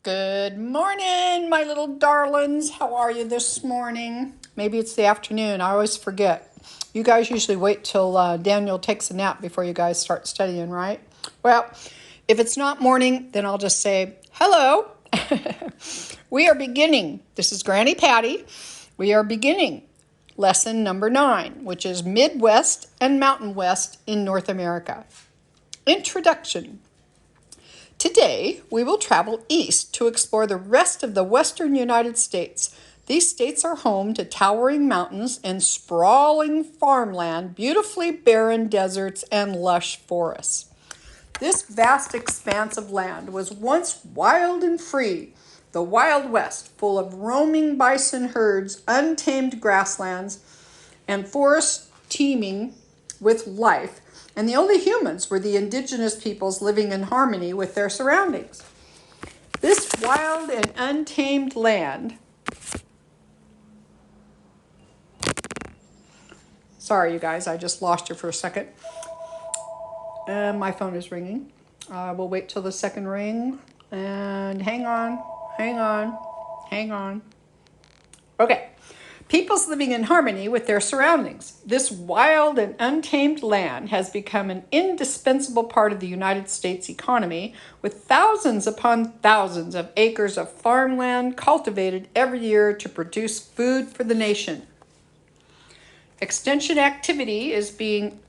Good morning, my little darlings. How are you this morning? Maybe it's the afternoon. I always forget. You guys usually wait till Daniel takes a nap before you guys start studying, right? Well, if it's not morning, then I'll just say hello. We are beginning. This is Granny Patty. We are beginning lesson number 9, which is Midwest and Mountain West in North America. Introduction. Today, we will travel east to explore the rest of the western United States. These states are home to towering mountains and sprawling farmland, beautifully barren deserts, and lush forests. This vast expanse of land was once wild and free, the Wild West, full of roaming bison herds, untamed grasslands, and forests teeming with life, and the only humans were the indigenous peoples living in harmony with their surroundings. This wild and untamed land, sorry you guys, I just lost you for a second. My phone is ringing. We'll wait till the second ring, and hang on. Okay. Peoples living in harmony with their surroundings. This wild and untamed land has become an indispensable part of the United States economy, with thousands upon thousands of acres of farmland cultivated every year to produce food for the nation. Extension activity is being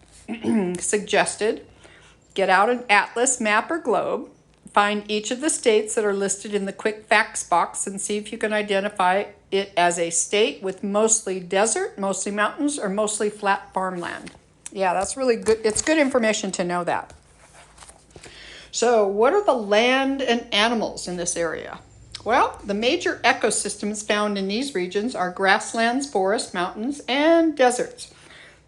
suggested. Get out an atlas, map, or globe. Find each of the states that are listed in the quick facts box and see if you can identify it as a state with mostly desert, mostly mountains, or mostly flat farmland. Yeah, that's really good. It's good information to know that. So, what are the land and animals in this area? Well, the major ecosystems found in these regions are grasslands, forests, mountains, and deserts.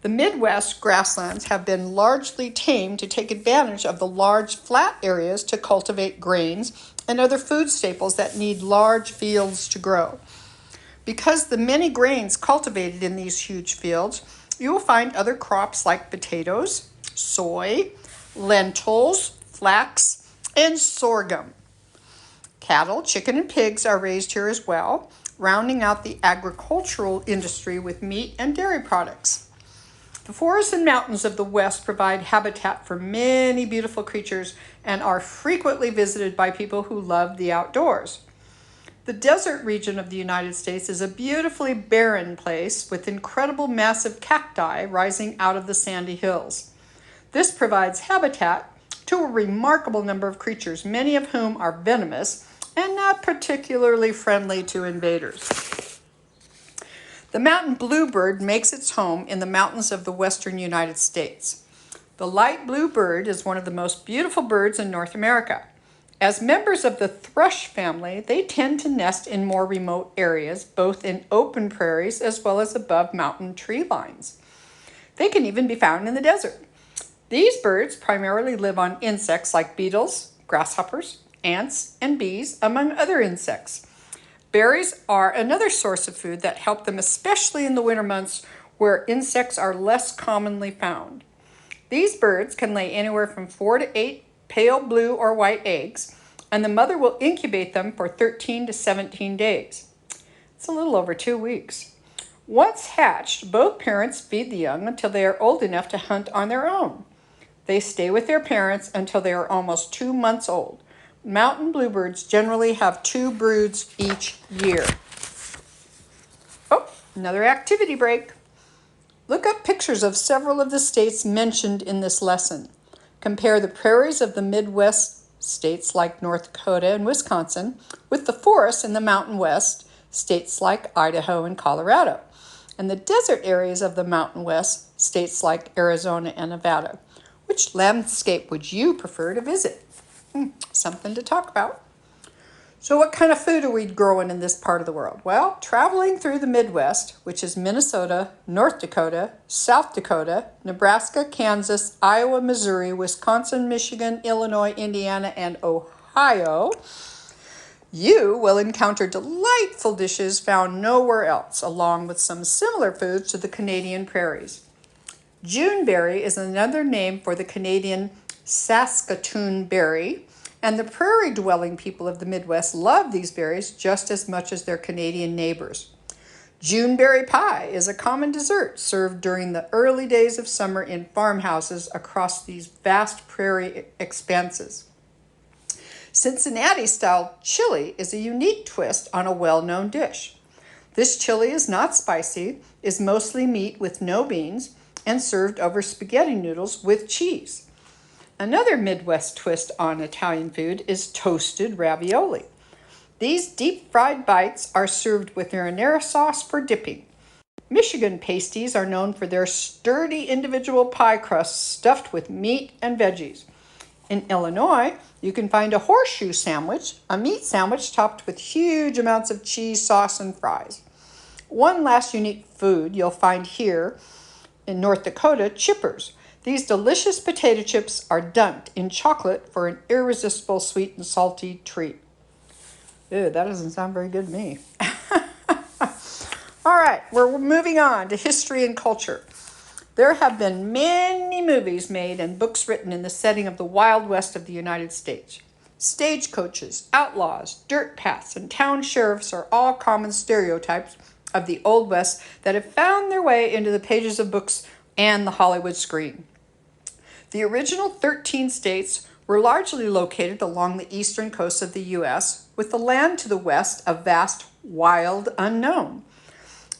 The Midwest grasslands have been largely tamed to take advantage of the large flat areas to cultivate grains and other food staples that need large fields to grow. Because the many grains cultivated in these huge fields, you will find other crops like potatoes, soy, lentils, flax, and sorghum. Cattle, chicken, and pigs are raised here as well, rounding out the agricultural industry with meat and dairy products. The forests and mountains of the West provide habitat for many beautiful creatures and are frequently visited by people who love the outdoors. The desert region of the United States is a beautifully barren place with incredible massive cacti rising out of the sandy hills. This provides habitat to a remarkable number of creatures, many of whom are venomous and not particularly friendly to invaders. The mountain bluebird makes its home in the mountains of the western United States. The light blue bird is one of the most beautiful birds in North America. As members of the thrush family, they tend to nest in more remote areas, both in open prairies as well as above mountain tree lines. They can even be found in the desert. These birds primarily live on insects like beetles, grasshoppers, ants, and bees, among other insects. Berries are another source of food that help them, especially in the winter months where insects are less commonly found. These birds can lay anywhere from 4 to 8 pale blue or white eggs, and the mother will incubate them for 13 to 17 days. It's a little over 2 weeks. Once hatched, both parents feed the young until they are old enough to hunt on their own. They stay with their parents until they are almost 2 months old. Mountain bluebirds generally have 2 broods each year. Oh, another activity break. Look up pictures of several of the states mentioned in this lesson. Compare the prairies of the Midwest states like North Dakota and Wisconsin with the forests in the Mountain West states like Idaho and Colorado, and the desert areas of the Mountain West states like Arizona and Nevada. Which landscape would you prefer to visit? Something to talk about. So what kind of food are we growing in this part of the world? Well, traveling through the Midwest, which is Minnesota, North Dakota, South Dakota, Nebraska, Kansas, Iowa, Missouri, Wisconsin, Michigan, Illinois, Indiana, and Ohio, you will encounter delightful dishes found nowhere else, along with some similar foods to the Canadian prairies. Juneberry is another name for the Canadian Saskatoon berry, And the prairie-dwelling people of the Midwest love these berries just as much as their Canadian neighbors. Juneberry pie is a common dessert served during the early days of summer in farmhouses across these vast prairie expanses. Cincinnati-style chili is a unique twist on a well-known dish. This chili is not spicy, is mostly meat with no beans, and served over spaghetti noodles with cheese. Another Midwest twist on Italian food is toasted ravioli. These deep-fried bites are served with marinara sauce for dipping. Michigan pasties are known for their sturdy individual pie crusts stuffed with meat and veggies. In Illinois, you can find a horseshoe sandwich, a meat sandwich topped with huge amounts of cheese, sauce, and fries. One last unique food you'll find here in North Dakota, chippers. These delicious potato chips are dunked in chocolate for an irresistible sweet and salty treat. Ew, that doesn't sound very good to me. All right, we're moving on to history and culture. There have been many movies made and books written in the setting of the Wild West of the United States. Stagecoaches, outlaws, dirt paths, and town sheriffs are all common stereotypes of the Old West that have found their way into the pages of books and the Hollywood screen. The original 13 states were largely located along the eastern coast of the U.S., with the land to the west a vast, wild unknown.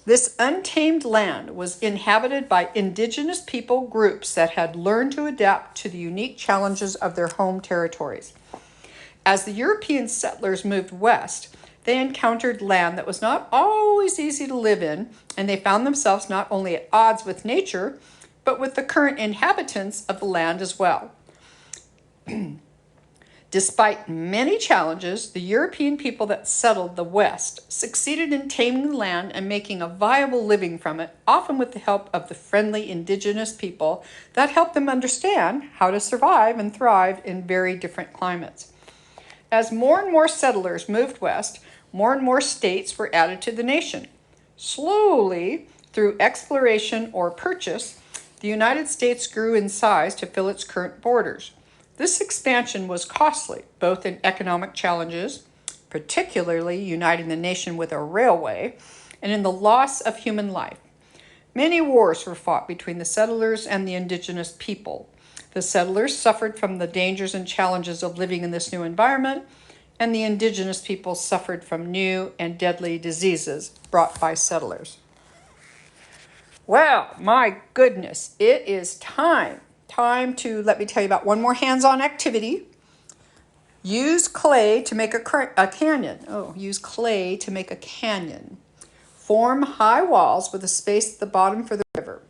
This untamed land was inhabited by indigenous people groups that had learned to adapt to the unique challenges of their home territories. As the European settlers moved west, they encountered land that was not always easy to live in, and they found themselves not only at odds with nature, but with the current inhabitants of the land as well. Despite many challenges, the European people that settled the West succeeded in taming the land and making a viable living from it, often with the help of the friendly indigenous people that helped them understand how to survive and thrive in very different climates. As more and more settlers moved west, more and more states were added to the nation. Slowly, through exploration or purchase, the United States grew in size to fill its current borders. This expansion was costly, both in economic challenges, particularly uniting the nation with a railway, and in the loss of human life. Many wars were fought between the settlers and the indigenous people. The settlers suffered from the dangers and challenges of living in this new environment, and the indigenous people suffered from new and deadly diseases brought by settlers. Well, my goodness, it is time to let me tell you about one more hands-on activity. Use clay to make a canyon. Use clay to make a canyon. Form high walls with a space at the bottom for the river.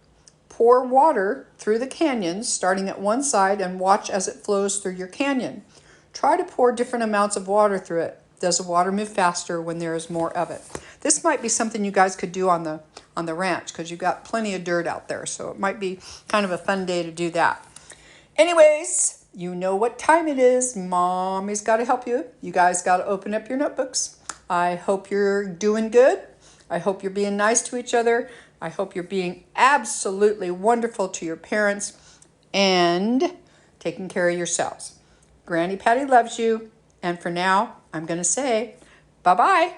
Pour water through the canyon, starting at one side, and watch as it flows through your canyon. Try to pour different amounts of water through it. Does the water move faster when there is more of it? This might be something you guys could do on the ranch, because you've got plenty of dirt out there, so it might be kind of a fun day to do that. Anyways, you know what time it is. Mommy's got to help you. You guys got to open up your notebooks. I hope you're doing good. I hope you're being nice to each other. I hope you're being absolutely wonderful to your parents and taking care of yourselves. Granny Patty loves you. And for now, I'm going to say bye-bye.